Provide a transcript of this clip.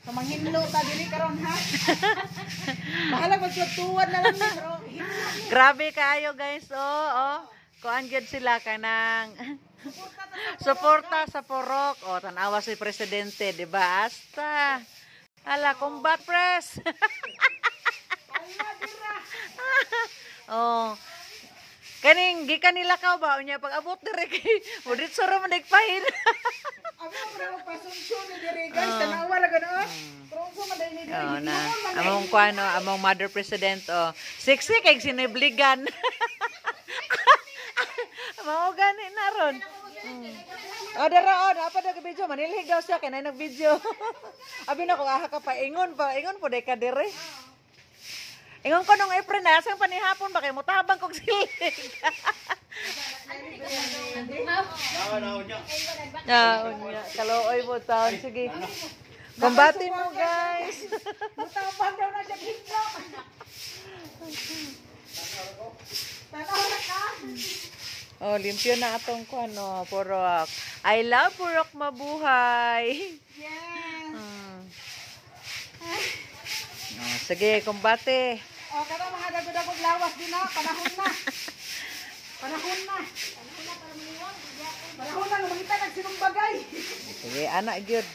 Manghinlo ta dili karon ha. Bahala magtutuan na lang pero Grabe kayo guys, oh. Kuan gyud sila kanang suporta sa purok. Oh, tanawa si presidente, di ba? Asta. Ala, combat press. Oh. Kaning gikan nila ka ba unya pag abot dire kay mudit suro man nagpahin. abi mo pasunsun ni diri guys tanawa ra gano. Pero unsa man dai ni diri. Oh na. Among kuano, among mother president oh. Sexy kay sinibligan. Mao gani na ron. Oh, dara apa daw video manilhig daw siya kay nay nag-video. Abi na ko aha ka pa ingon po day ka dire. Ingon ko nung April na asang panihapon ba kay mutabang kog silig. Unya kalooy mo taon sige. Kumbati mo guys. Mutabang daw na siya hinlo. Tanawa ra ka. Oh, limpyo na atong kuano, purok. I love purok mabuhay. Yes. Oh, sige, kumbate. O, kada mga dagod-dagod lawas din na. Panahon na. Panahon na. Panahon na, lumangita ng sinong bagay. Sige, anak gyud.